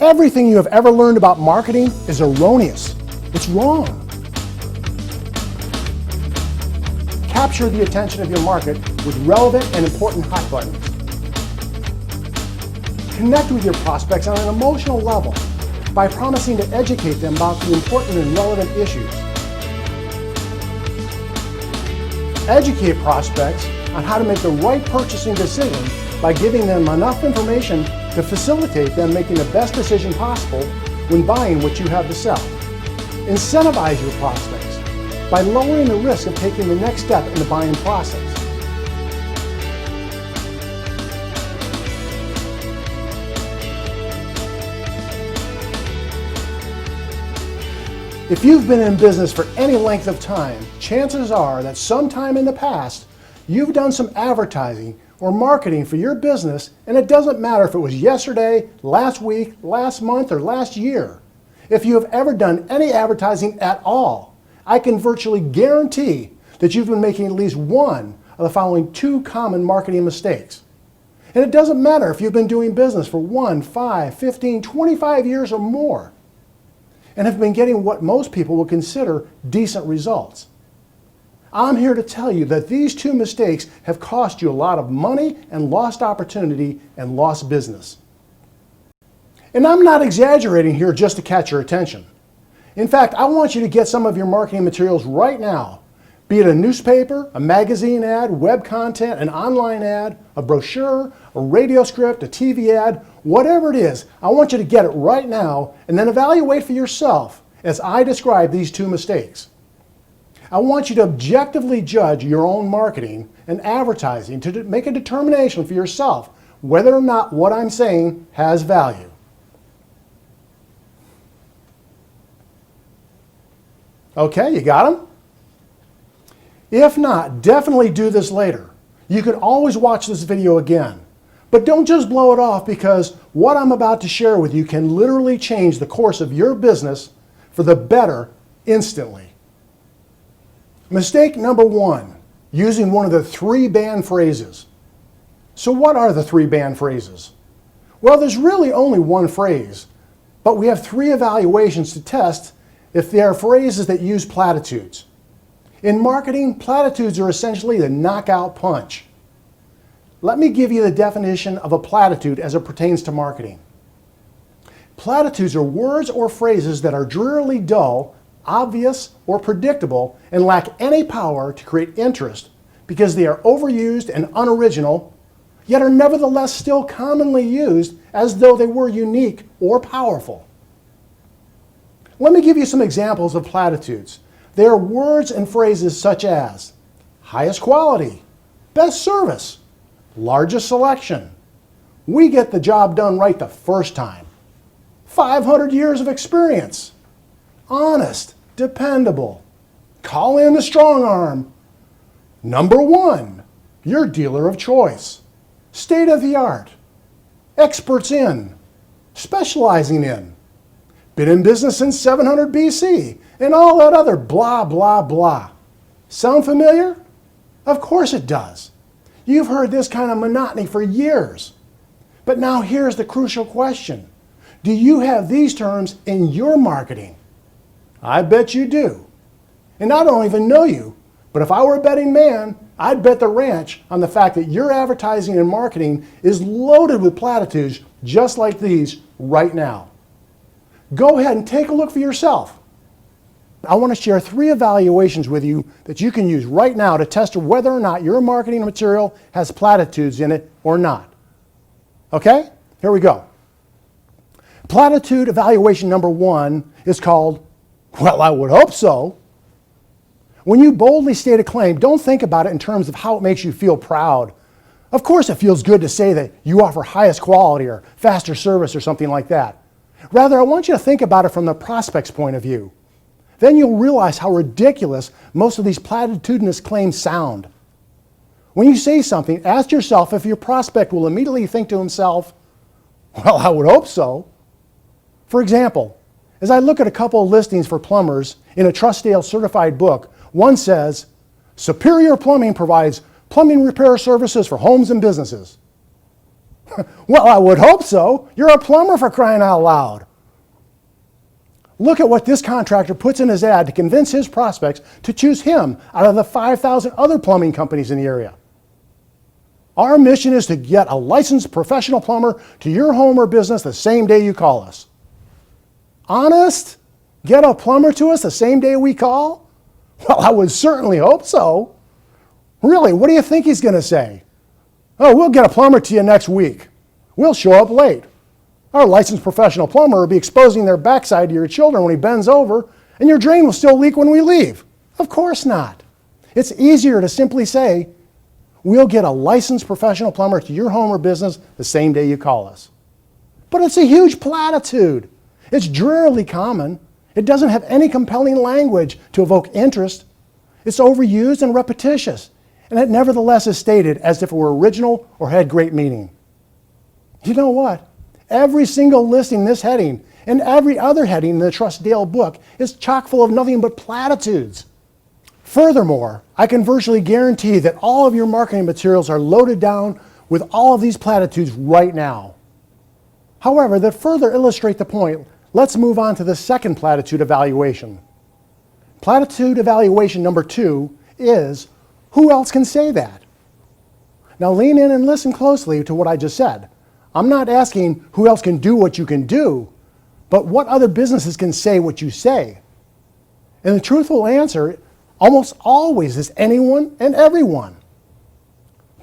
Everything you have ever learned about marketing is erroneous. It's wrong. Capture the attention of your market with relevant and important hot buttons. Connect with your prospects on an emotional level by promising to educate them about the important and relevant issues. Educate prospects on how to make the right purchasing decision by giving them enough information to facilitate them making the best decision possible when buying what you have to sell. Incentivize your prospects by lowering the risk of taking the next step in the buying process. If you've been in business for any length of time, chances are that sometime in the past, you've done some advertising or marketing for your business, and it doesn't matter if it was yesterday, last week, last month, or last year. If you have ever done any advertising at all, I can virtually guarantee that you've been making at least one of the following two common marketing mistakes. And it doesn't matter if you've been doing business for 1, 5, 15, 25 years or more, and have been getting what most people would consider decent results. I'm here to tell you that these two mistakes have cost you a lot of money and lost opportunity and lost business. And I'm not exaggerating here just to catch your attention. In fact, I want you to get some of your marketing materials right now, be it a newspaper, a magazine ad, web content, an online ad, a brochure, a radio script, a TV ad, whatever it is. I want you to get it right now and then evaluate for yourself as I describe these two mistakes. I want you to objectively judge your own marketing and advertising to make a determination for yourself whether or not what I'm saying has value. Okay, you got them? If not, definitely do this later. You can always watch this video again. But don't just blow it off, because what I'm about to share with you can literally change the course of your business for the better instantly. Mistake number one, using one of the 3 banned phrases. So what are the 3 banned phrases? Well, there's really only one phrase, but we have 3 evaluations to test if they are phrases that use platitudes. In marketing, platitudes are essentially the knockout punch. Let me give you the definition of a platitude as it pertains to marketing. Platitudes are words or phrases that are drearily dull, obvious, or predictable, and lack any power to create interest because they are overused and unoriginal, yet are nevertheless still commonly used as though they were unique or powerful. Let me give you some examples of platitudes. They are words and phrases such as highest quality, best service, largest selection, we get the job done right the first time, 500 years of experience, honest, dependable, call in the strong arm, number 1, your dealer of choice, state of the art, experts in, specializing in, been in business since 700 BC, and all that other blah, blah, blah. Sound familiar? Of course it does. You've heard this kind of monotony for years. But now here's the crucial question. Do you have these terms in your marketing? I bet you do. And I don't even know you, but if I were a betting man, I'd bet the ranch on the fact that your advertising and marketing is loaded with platitudes just like these right now. Go ahead and take a look for yourself. I want to share 3 evaluations with you that you can use right now to test whether or not your marketing material has platitudes in it or not. Okay? Here we go. Platitude evaluation number 1 is called, well, I would hope so. When you boldly state a claim, don't think about it in terms of how it makes you feel proud. Of course it feels good to say that you offer highest quality or faster service or something like that. Rather, I want you to think about it from the prospect's point of view. Then you'll realize how ridiculous most of these platitudinous claims sound. When you say something, ask yourself if your prospect will immediately think to himself, well, I would hope so. For example, as I look at a couple of listings for plumbers in a Trustdale certified book, one says, Superior Plumbing provides plumbing repair services for homes and businesses. Well, I would hope so. You're a plumber, for crying out loud. Look at what this contractor puts in his ad to convince his prospects to choose him out of the 5,000 other plumbing companies in the area. Our mission is to get a licensed professional plumber to your home or business the same day you call us. Honest? Get a plumber to us the same day we call? Well, I would certainly hope so. Really, what do you think he's going to say? Oh, we'll get a plumber to you next week. We'll show up late. Our licensed professional plumber will be exposing their backside to your children when he bends over, and your drain will still leak when we leave. Of course not. It's easier to simply say, we'll get a licensed professional plumber to your home or business the same day you call us. But it's a huge platitude. It's drearily common. It doesn't have any compelling language to evoke interest. It's overused and repetitious, and it nevertheless is stated as if it were original or had great meaning. You know what? Every single listing in this heading and every other heading in the Trustdale book is chock full of nothing but platitudes. Furthermore, I can virtually guarantee that all of your marketing materials are loaded down with all of these platitudes right now. However, to further illustrate the point, let's move on to the second platitude evaluation. Platitude evaluation number 2 is, who else can say that? Now lean in and listen closely to what I just said. I'm not asking who else can do what you can do, but what other businesses can say what you say. And the truthful answer almost always is anyone and everyone.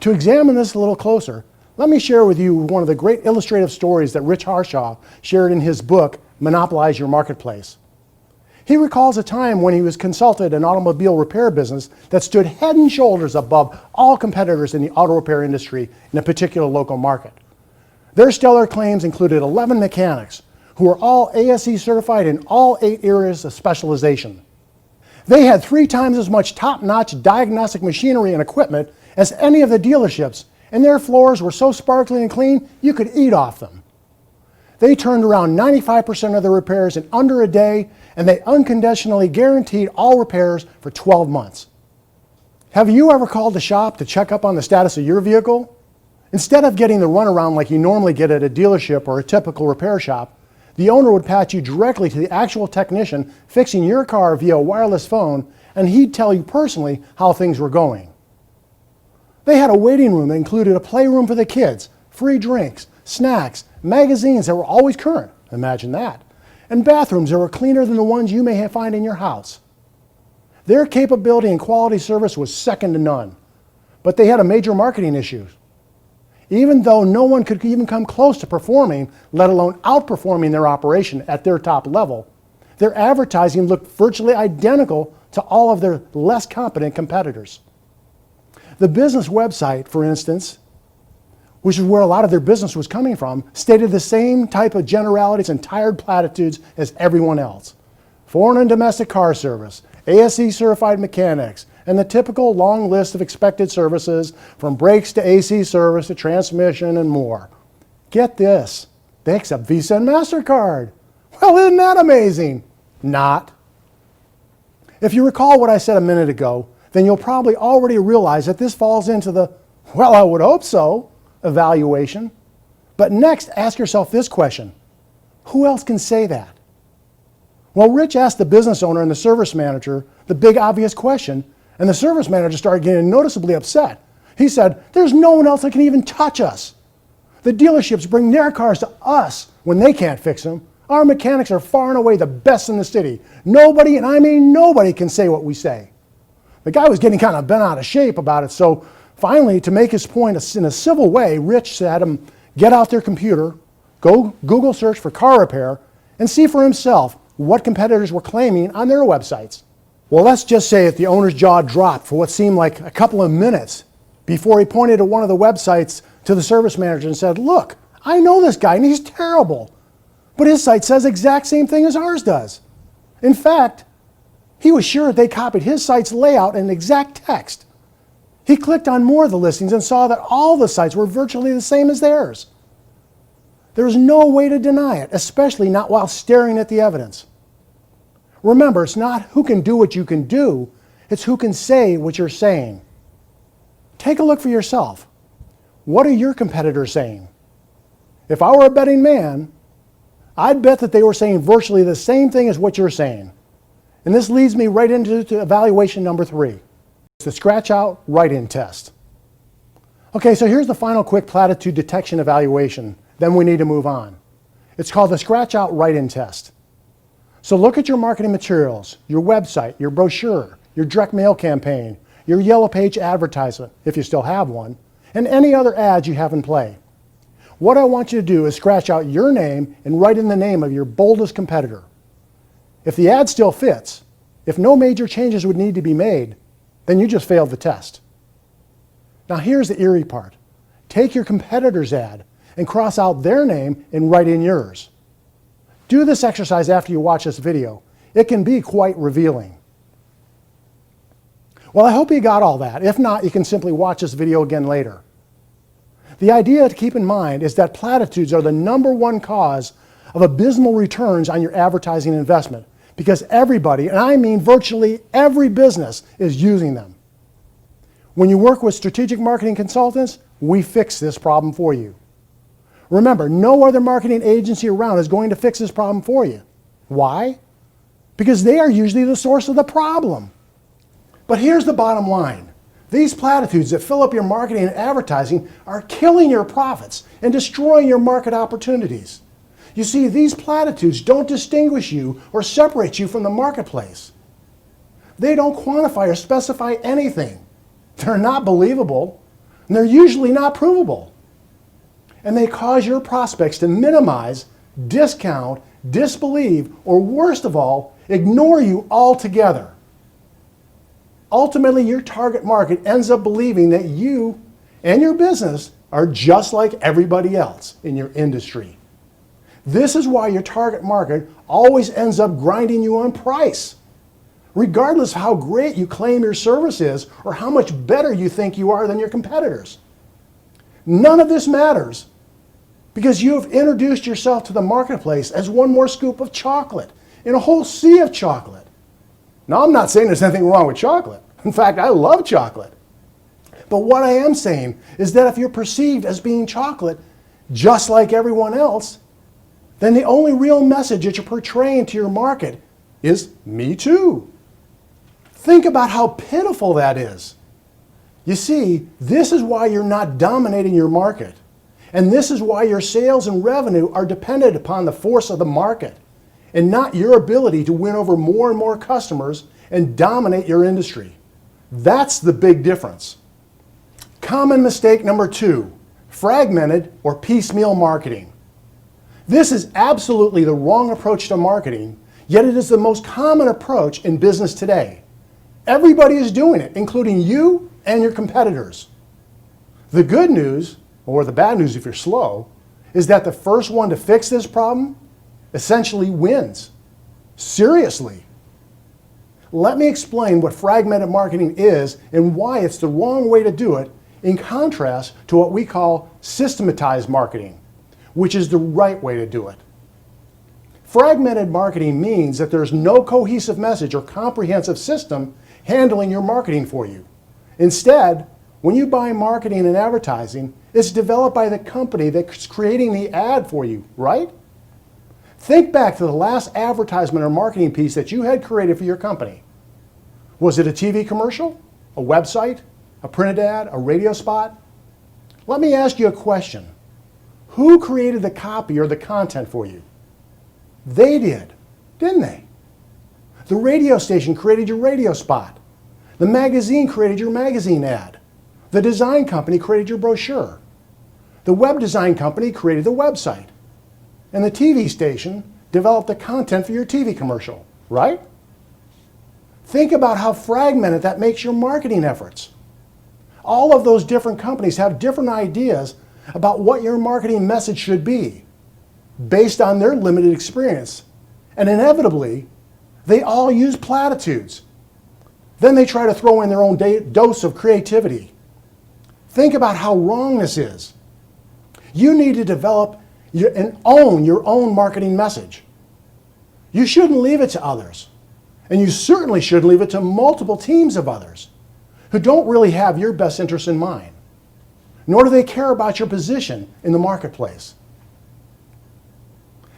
To examine this a little closer, let me share with you one of the great illustrative stories that Rich Harshaw shared in his book, Monopolize Your Marketplace. He recalls a time when he was consulted an automobile repair business that stood head and shoulders above all competitors in the auto repair industry in a particular local market. Their stellar claims included 11 mechanics who were all ASE certified in all 8 areas of specialization. They had 3 times as much top-notch diagnostic machinery and equipment as any of the dealerships, and their floors were so sparkling and clean you could eat off them. They turned around 95% of the repairs in under a day, and they unconditionally guaranteed all repairs for 12 months. Have you ever called the shop to check up on the status of your vehicle? Instead of getting the runaround like you normally get at a dealership or a typical repair shop, the owner would patch you directly to the actual technician fixing your car via a wireless phone, and he'd tell you personally how things were going. They had a waiting room that included a playroom for the kids, free drinks, snacks, magazines that were always current, imagine that, and bathrooms that were cleaner than the ones you may find in your house. Their capability and quality service was second to none, but they had a major marketing issue. Even though no one could even come close to performing, let alone outperforming their operation at their top level, their advertising looked virtually identical to all of their less competent competitors. The business website, for instance, which is where a lot of their business was coming from, stated the same type of generalities and tired platitudes as everyone else. Foreign and domestic car service, ASE certified mechanics, and the typical long list of expected services from brakes to AC service to transmission and more. Get this, they accept Visa and MasterCard. Well, isn't that amazing? Not. If you recall what I said a minute ago, then you'll probably already realize that this falls into the, well, I would hope so, evaluation. But next, ask yourself this question. Who else can say that? Well, Rich asked the business owner and the service manager the big obvious question, and the service manager started getting noticeably upset. He said, there's no one else that can even touch us. The dealerships bring their cars to us when they can't fix them. Our mechanics are far and away the best in the city. Nobody, and I mean nobody, can say what we say. The guy was getting kind of bent out of shape about it, so finally, to make his point in a civil way, Rich had him get out their computer, go Google search for car repair, and see for himself what competitors were claiming on their websites. Well, let's just say that the owner's jaw dropped for what seemed like a couple of minutes before he pointed to one of the websites to the service manager and said, look, I know this guy and he's terrible, but his site says the exact same thing as ours does. In fact, he was sure they copied his site's layout and exact text. He clicked on more of the listings and saw that all the sites were virtually the same as theirs. There was no way to deny it, especially not while staring at the evidence. Remember, it's not who can do what you can do, it's who can say what you're saying. Take a look for yourself. What are your competitors saying? If I were a betting man, I'd bet that they were saying virtually the same thing as what you're saying. And this leads me right into evaluation number 3. It's the scratch out write-in test. Okay, so here's the final quick platitude detection evaluation. Then we need to move on. It's called the scratch out write-in test. So look at your marketing materials, your website, your brochure, your direct mail campaign, your yellow page advertisement, if you still have one, and any other ads you have in play. What I want you to do is scratch out your name and write in the name of your boldest competitor. If the ad still fits, if no major changes would need to be made, then you just failed the test. Now here's the eerie part. Take your competitor's ad and cross out their name and write in yours. Do this exercise after you watch this video. It can be quite revealing. Well, I hope you got all that. If not, you can simply watch this video again later. The idea to keep in mind is that platitudes are the #1 cause of abysmal returns on your advertising investment because everybody, and I mean virtually every business, is using them. When you work with strategic marketing consultants, we fix this problem for you. Remember, no other marketing agency around is going to fix this problem for you. Why? Because they are usually the source of the problem. But here's the bottom line. These platitudes that fill up your marketing and advertising are killing your profits and destroying your market opportunities. You see, these platitudes don't distinguish you or separate you from the marketplace. They don't quantify or specify anything. They're not believable, and they're usually not provable. And they cause your prospects to minimize, discount, disbelieve, or worst of all, ignore you altogether. Ultimately, your target market ends up believing that you and your business are just like everybody else in your industry. This is why your target market always ends up grinding you on price, regardless of how great you claim your service is or how much better you think you are than your competitors. None of this matters because you have introduced yourself to the marketplace as one more scoop of chocolate in a whole sea of chocolate. Now, I'm not saying there's anything wrong with chocolate. In fact, I love chocolate. But what I am saying is that if you're perceived as being chocolate, just like everyone else, then the only real message that you're portraying to your market is me too. Think about how pitiful that is. You see, this is why you're not dominating your market. And this is why your sales and revenue are dependent upon the force of the market and not your ability to win over more and more customers and dominate your industry. That's the big difference. Common mistake number 2, fragmented or piecemeal marketing. This is absolutely the wrong approach to marketing, yet it is the most common approach in business today. Everybody is doing it, including you and your competitors. The good news, or the bad news if you're slow, is that the first one to fix this problem essentially wins. Seriously. Let me explain what fragmented marketing is and why it's the wrong way to do it in contrast to what we call systematized marketing, which is the right way to do it. Fragmented marketing means that there's no cohesive message or comprehensive system handling your marketing for you. Instead, when you buy marketing and advertising, it's developed by the company that's creating the ad for you, right? Think back to the last advertisement or marketing piece that you had created for your company. Was it a TV commercial, a website, a printed ad, a radio spot? Let me ask you a question. Who created the copy or the content for you? They did, didn't they? The radio station created your radio spot. The magazine created your magazine ad. The design company created your brochure. The web design company created the website. And the TV station developed the content for your TV commercial, right? Think about how fragmented that makes your marketing efforts. All of those different companies have different ideas about what your marketing message should be based on their limited experience. And inevitably, they all use platitudes. Then they try to throw in their own dose of creativity. Think about how wrong this is. You need to develop and own your own marketing message. You shouldn't leave it to others. And you certainly shouldn't leave it to multiple teams of others who don't really have your best interest in mind, nor do they care about your position in the marketplace.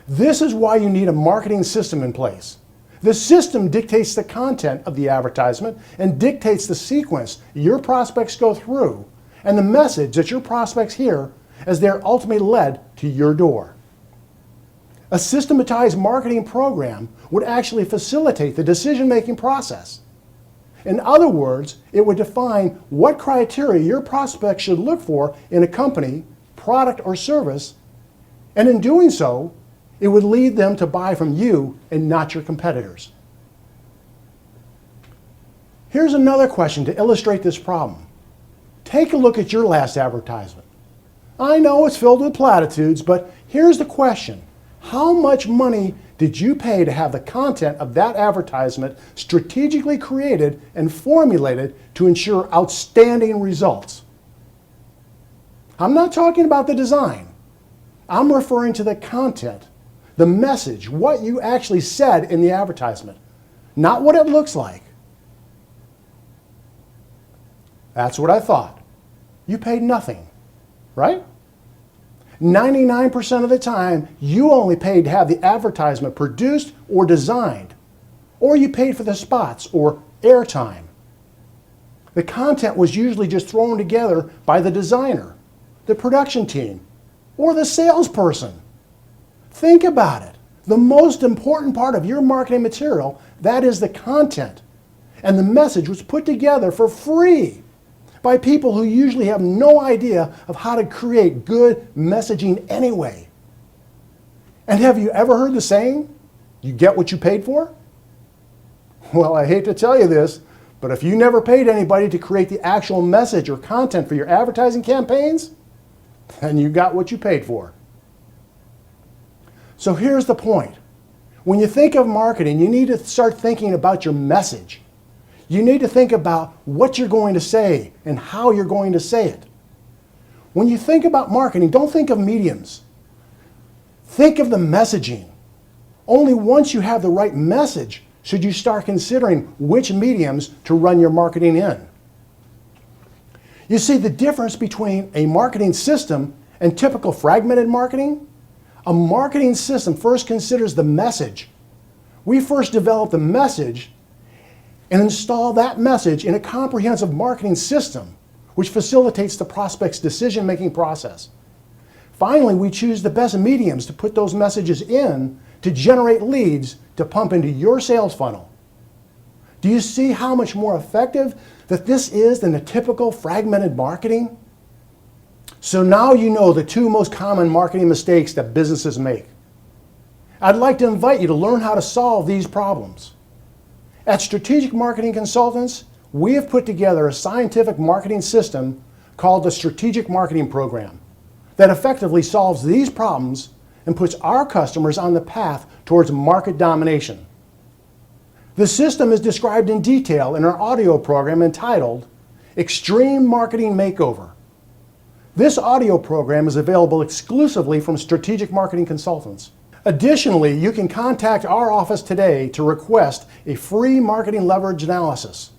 This is why you need a marketing system in place. The system dictates the content of the advertisement and dictates the sequence your prospects go through and the message that your prospects hear as they're ultimately led to your door. A systematized marketing program would actually facilitate the decision-making process. In other words, it would define what criteria your prospects should look for in a company, product, or service, and in doing so, it would lead them to buy from you and not your competitors. Here's another question to illustrate this problem. Take a look at your last advertisement. I know it's filled with platitudes, but here's the question. How much money did you pay to have the content of that advertisement strategically created and formulated to ensure outstanding results? I'm not talking about the design. I'm referring to the content, the message, what you actually said in the advertisement, not what it looks like. That's what I thought. You paid nothing, right? 99% of the time, you only paid to have the advertisement produced or designed, or you paid for the spots or airtime. The content was usually just thrown together by the designer, the production team, or the salesperson. Think about it. The most important part of your marketing material, that is the content. And the message was put together for free by people who usually have no idea of how to create good messaging anyway. And have you ever heard the saying, you get what you paid for? Well, I hate to tell you this, but if you never paid anybody to create the actual message or content for your advertising campaigns, then you got what you paid for. So here's the point. When you think of marketing, you need to start thinking about your message. You need to think about what you're going to say and how you're going to say it. When you think about marketing, don't think of mediums. Think of the messaging. Only once you have the right message should you start considering which mediums to run your marketing in. You see, the difference between a marketing system and typical fragmented marketing? A marketing system first considers the message. We first develop the message and install that message in a comprehensive marketing system, which facilitates the prospect's decision-making process. Finally, we choose the best mediums to put those messages in to generate leads to pump into your sales funnel. Do you see how much more effective that this is than the typical fragmented marketing? So now you know the two most common marketing mistakes that businesses make. I'd like to invite you to learn how to solve these problems. At Strategic Marketing Consultants, we have put together a scientific marketing system called the Strategic Marketing Program that effectively solves these problems and puts our customers on the path towards market domination. The system is described in detail in our audio program entitled Extreme Marketing Makeover. This audio program is available exclusively from Strategic Marketing Consultants. Additionally, you can contact our office today to request a free marketing leverage analysis.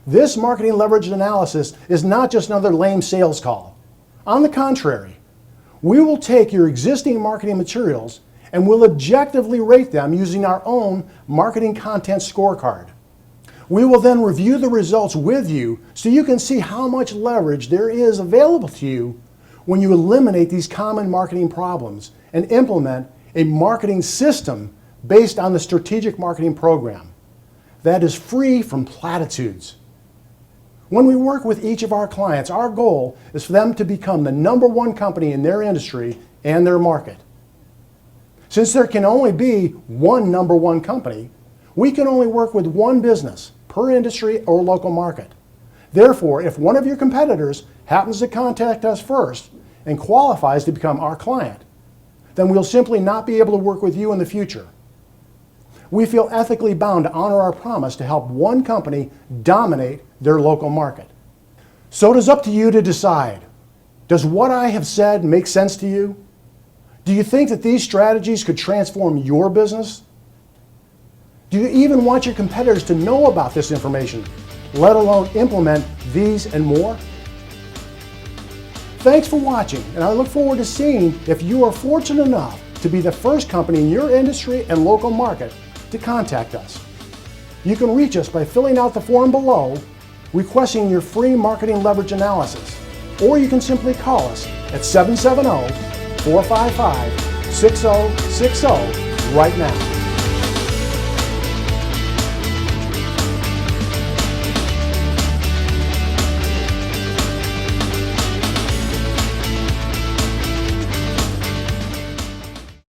This marketing leverage analysis is not just another lame sales call. On the contrary, we will take your existing marketing materials and we'll objectively rate them using our own marketing content scorecard. We will then review the results with you so you can see how much leverage there is available to you when you eliminate these common marketing problems and implement a marketing system based on the Strategic Marketing Program that is free from platitudes. When we work with each of our clients, our goal is for them to become the #1 company in their industry and their market. Since there can only be one #1 company, we can only work with one business per industry or local market. Therefore, if one of your competitors happens to contact us first and qualifies to become our client, then we'll simply not be able to work with you in the future. We feel ethically bound to honor our promise to help one company dominate their local market. So it is up to you to decide. Does what I have said make sense to you? Do you think that these strategies could transform your business? Do you even want your competitors to know about this information, let alone implement these and more? Thanks for watching, and I look forward to seeing if you are fortunate enough to be the first company in your industry and local market to contact us. You can reach us by filling out the form below, requesting your free marketing leverage analysis, or you can simply call us at 770-455-6060 right now.